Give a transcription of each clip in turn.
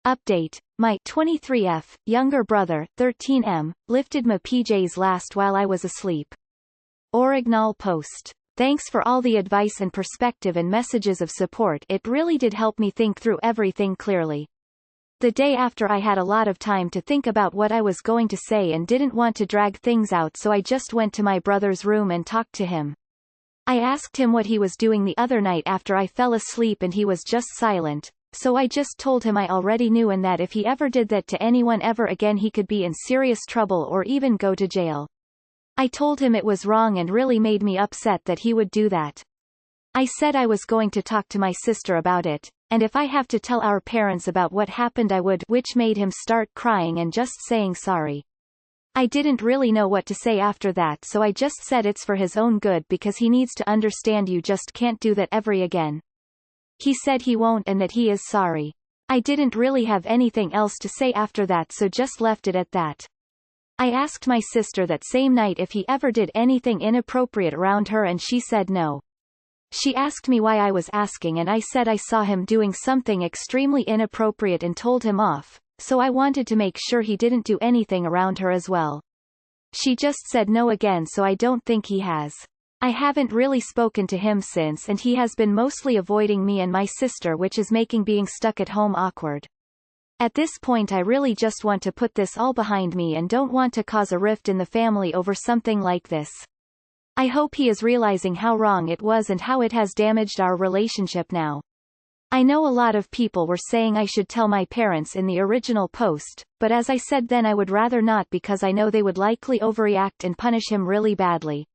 Update. My 23F younger brother, 13M, lifted my PJs last while I was asleep. Original post. Thanks for all the advice and perspective and messages of support. It really did help me think through everything clearly. The day after I had a lot of time to think about what I was going to say and didn't want to drag things out, so I just went to my brother's room and talked to him. I asked him what he was doing the other night after I fell asleep and he was just silent. So I just told him I already knew and that if he ever did that to anyone ever again he could be in serious trouble or even go to jail. I told him it was wrong and really made me upset that he would do that. I said I was going to talk to my sister about it, and if I have to tell our parents about what happened I would, which made him start crying and just saying sorry. I didn't really know what to say after that, so I just said it's for his own good because he needs to understand you just can't do that ever again. He said he won't and that he is sorry. I didn't really have anything else to say after that, so just left it at that. I asked my sister that same night if he ever did anything inappropriate around her and she said no. She asked me why I was asking and I said I saw him doing something extremely inappropriate and told him off, so I wanted to make sure he didn't do anything around her as well. She just said no again, so I don't think he has. I haven't really spoken to him since and he has been mostly avoiding me and my sister, which is making being stuck at home awkward. At this point I really just want to put this all behind me and don't want to cause a rift in the family over something like this. I hope he is realizing how wrong it was and how it has damaged our relationship now. I know a lot of people were saying I should tell my parents in the original post, but as I said then I would rather not because I know they would likely overreact and punish him really badly.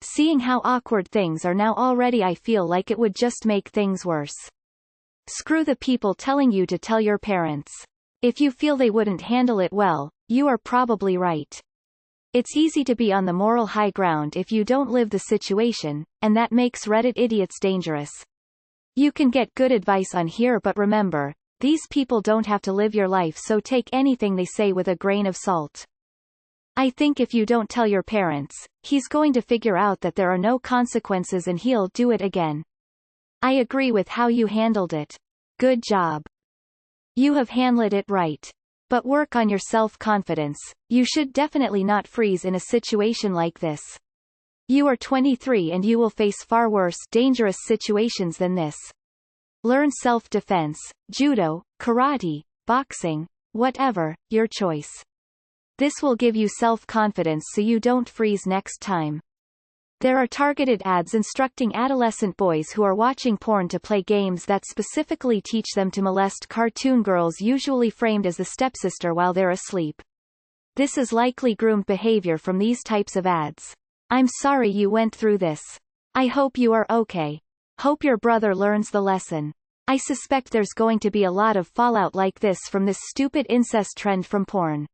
Seeing how awkward things are now already, I feel like it would just make things worse. Screw the people telling you to tell your parents. If you feel they wouldn't handle it well, you are probably right. It's easy to be on the moral high ground if you don't live the situation, and that makes Reddit idiots dangerous. You can get good advice on here, but remember, these people don't have to live your life, so take anything they say with a grain of salt. I think if you don't tell your parents, he's going to figure out that there are no consequences and he'll do it again. I agree with how you handled it. Good job. You have handled it right. But work on your self-confidence. You should definitely not freeze in a situation like this. You are 23 and you will face far worse, dangerous situations than this. Learn self-defense, judo, karate, boxing, whatever, your choice. This will give you self-confidence so you don't freeze next time. There are targeted ads instructing adolescent boys who are watching porn to play games that specifically teach them to molest cartoon girls, usually framed as the stepsister, while they're asleep. This is likely groomed behavior from these types of ads. I'm sorry you went through this. I hope you are okay. Hope your brother learns the lesson. I suspect there's going to be a lot of fallout like this from this stupid incest trend from porn.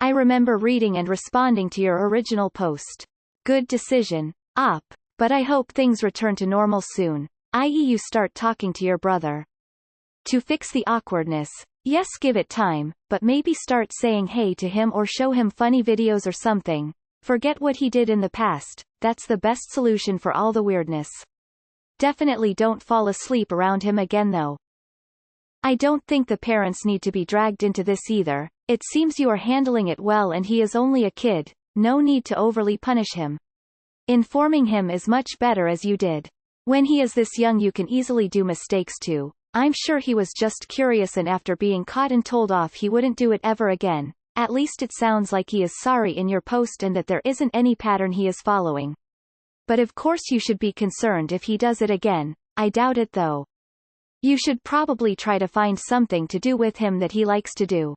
I remember reading and responding to your original post. Good decision, op, but I hope things return to normal soon, i.e. you start talking to your brother. To fix the awkwardness, yes, give it time, but maybe start saying hey to him or show him funny videos or something. Forget what he did in the past, that's the best solution for all the weirdness. Definitely don't fall asleep around him again though. I don't think the parents need to be dragged into this either. It seems you are handling it well and he is only a kid, no need to overly punish him. Informing him is much better as you did. When he is this young you can easily do mistakes too. I'm sure he was just curious and after being caught and told off he wouldn't do it ever again. At least it sounds like he is sorry in your post and that there isn't any pattern he is following. But of course you should be concerned if he does it again. I doubt it though. You should probably try to find something to do with him that he likes to do.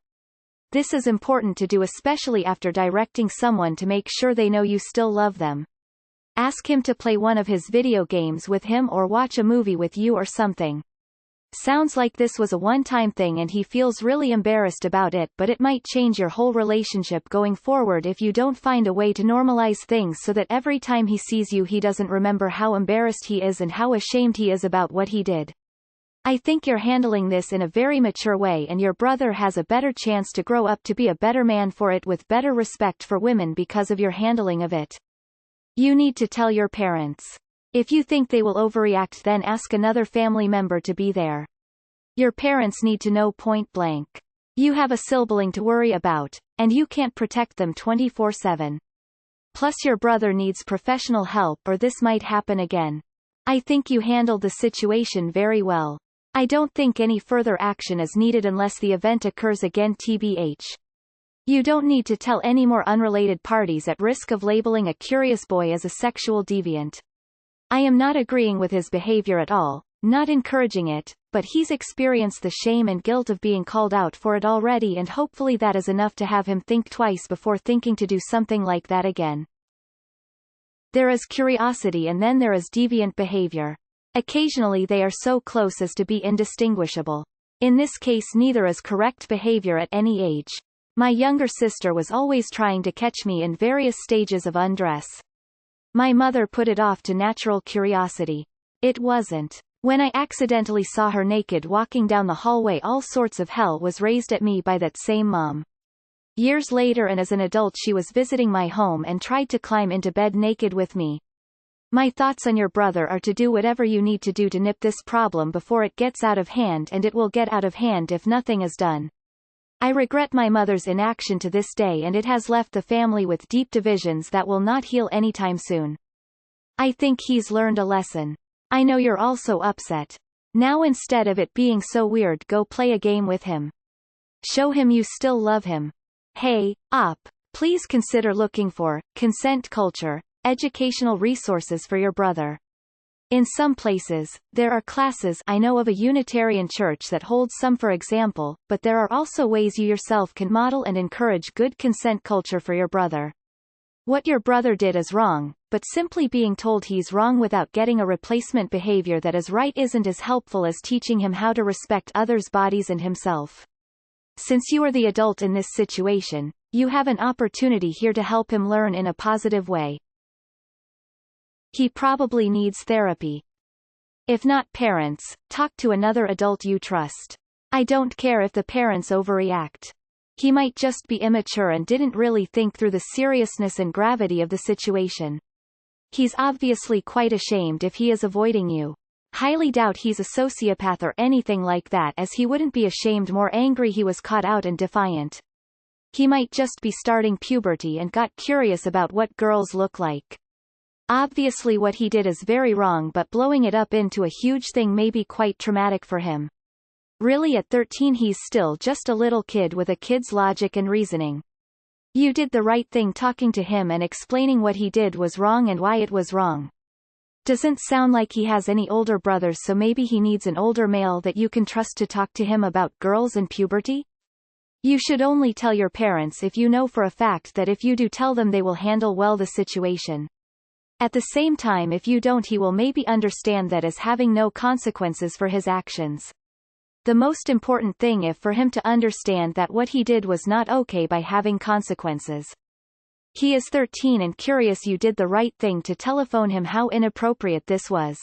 This is important to do, especially after directing someone, to make sure they know you still love them. Ask him to play one of his video games with him or watch a movie with you or something. Sounds like this was a one-time thing and he feels really embarrassed about it, but it might change your whole relationship going forward if you don't find a way to normalize things so that every time he sees you he doesn't remember how embarrassed he is and how ashamed he is about what he did. I think you're handling this in a very mature way and your brother has a better chance to grow up to be a better man for it with better respect for women because of your handling of it. You need to tell your parents. If you think they will overreact, then ask another family member to be there. Your parents need to know point blank. You have a sibling to worry about, and you can't protect them 24/7. Plus your brother needs professional help or this might happen again. I think you handled the situation very well. I don't think any further action is needed unless the event occurs again tbh. You don't need to tell any more unrelated parties at risk of labeling a curious boy as a sexual deviant. I am not agreeing with his behavior at all, not encouraging it, but he's experienced the shame and guilt of being called out for it already and hopefully that is enough to have him think twice before thinking to do something like that again. There is curiosity and then there is deviant behavior. Occasionally they are so close as to be indistinguishable. In this case neither is correct behavior at any age. My younger sister was always trying to catch me in various stages of undress. My mother put it off to natural curiosity. It wasn't. When I accidentally saw her naked walking down the hallway, all sorts of hell was raised at me by that same mom. Years later and as an adult she was visiting my home and tried to climb into bed naked with me. My thoughts on your brother are to do whatever you need to do to nip this problem before it gets out of hand, and it will get out of hand if nothing is done. I regret my mother's inaction to this day, and it has left the family with deep divisions that will not heal anytime soon. I think he's learned a lesson. I know you're also upset. Now instead of it being so weird, go play a game with him. Show him you still love him. Hey, please consider looking for consent culture educational resources for your brother. In some places, there are classes. I know of a Unitarian church that holds some, for example, but there are also ways you yourself can model and encourage good consent culture for your brother. What your brother did is wrong, but simply being told he's wrong without getting a replacement behavior that is right isn't as helpful as teaching him how to respect others' bodies and himself. Since you are the adult in this situation, you have an opportunity here to help him learn in a positive way. He probably needs therapy. If not parents, talk to another adult you trust. I don't care if the parents overreact. He might just be immature and didn't really think through the seriousness and gravity of the situation. He's obviously quite ashamed if he is avoiding you. Highly doubt he's a sociopath or anything like that, as he wouldn't be ashamed, more angry he was caught out and defiant. He might just be starting puberty and got curious about what girls look like. Obviously what he did is very wrong, but blowing it up into a huge thing may be quite traumatic for him. Really, at 13 he's still just a little kid with a kid's logic and reasoning. You did the right thing talking to him and explaining what he did was wrong and why it was wrong. Doesn't sound like he has any older brothers, so maybe he needs an older male that you can trust to talk to him about girls and puberty? You should only tell your parents if you know for a fact that if you do tell them they will handle well the situation. At the same time, if you don't, he will maybe understand that as having no consequences for his actions. The most important thing is for him to understand that what he did was not okay by having consequences. He is 13 and curious. You did the right thing to telephone him how inappropriate this was.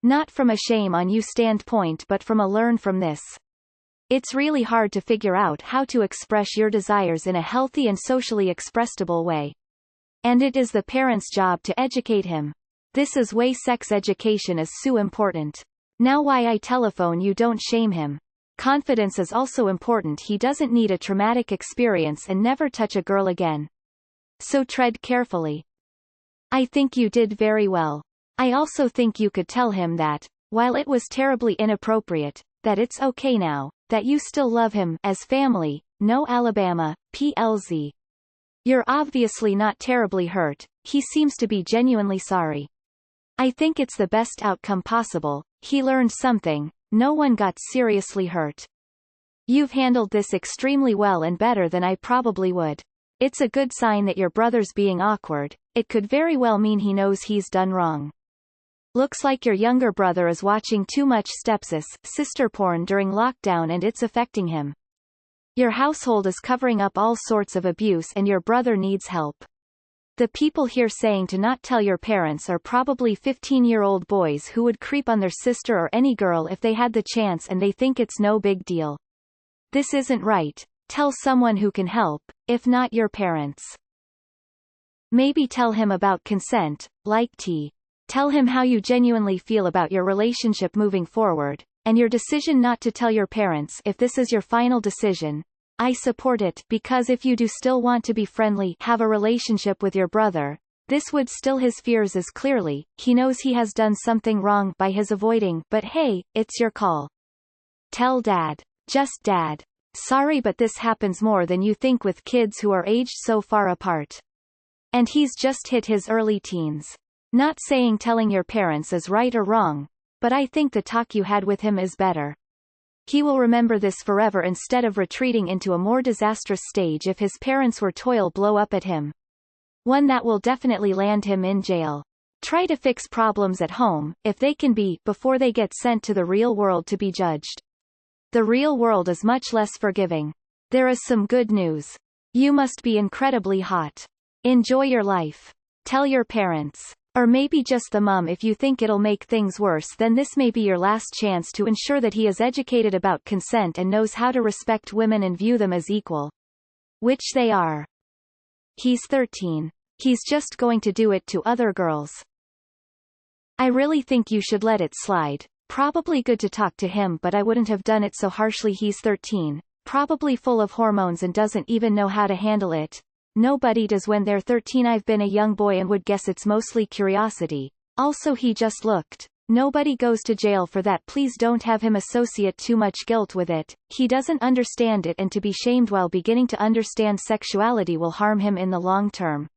Not from a shame on you standpoint, but from a learn from this. It's really hard to figure out how to express your desires in a healthy and socially expressible way. And it is the parents' job to educate him. This is why sex education is so important. Now why I telephone you, don't shame him. Confidence is also important. He doesn't need a traumatic experience and never touch a girl again. So tread carefully. I think you did very well. I also think you could tell him that, while it was terribly inappropriate, that it's okay now, that you still love him as family. No Alabama, PLZ. You're obviously not terribly hurt. He seems to be genuinely sorry. I think it's the best outcome possible. He learned something. No one got seriously hurt. You've handled this extremely well and better than I probably would. It's a good sign that your brother's being awkward. It could very well mean he knows he's done wrong. Looks like your younger brother is watching too much sister porn during lockdown and it's affecting him. Your household is covering up all sorts of abuse and your brother needs help. The people here saying to not tell your parents are probably 15-year-old boys who would creep on their sister or any girl if they had the chance, and they think it's no big deal. This isn't right. Tell someone who can help, if not your parents. Maybe tell him about consent, like T. Tell him how you genuinely feel about your relationship moving forward, And your decision not to tell your parents, if this is your final decision, I support it, because if you do still want to be friendly, have a relationship with your brother, this would still his fears as clearly, he knows he has done something wrong by his avoiding, but hey, it's your call. Tell dad. Just dad. Sorry, but this happens more than you think with kids who are aged so far apart. And he's just hit his early teens. Not saying telling your parents is right or wrong, but I think the talk you had with him is better. He will remember this forever instead of retreating into a more disastrous stage if his parents were to blow up at him. One that will definitely land him in jail. Try to fix problems at home, if they can be, before they get sent to the real world to be judged. The real world is much less forgiving. There is some good news. You must be incredibly hot. Enjoy your life. Tell your parents. Or maybe just the mum if you think it'll make things worse, then this may be your last chance to ensure that he is educated about consent and knows how to respect women and view them as equal. Which they are. He's 13. He's just going to do it to other girls. I really think you should let it slide. Probably good to talk to him, but I wouldn't have done it so harshly. He's 13, probably full of hormones and doesn't even know how to handle it. Nobody does when they're 13. I've been a young boy and would guess it's mostly curiosity. Also, he just looked. Nobody goes to jail for that. Please don't have him associate too much guilt with it. He doesn't understand it, and to be shamed while beginning to understand sexuality will harm him in the long term.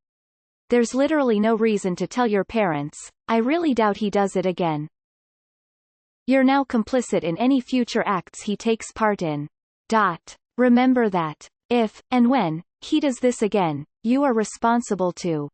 There's literally no reason to tell your parents. I really doubt he does it again. You're now complicit in any future acts he takes part in. Remember that. If, and when, he does this again, you are responsible too.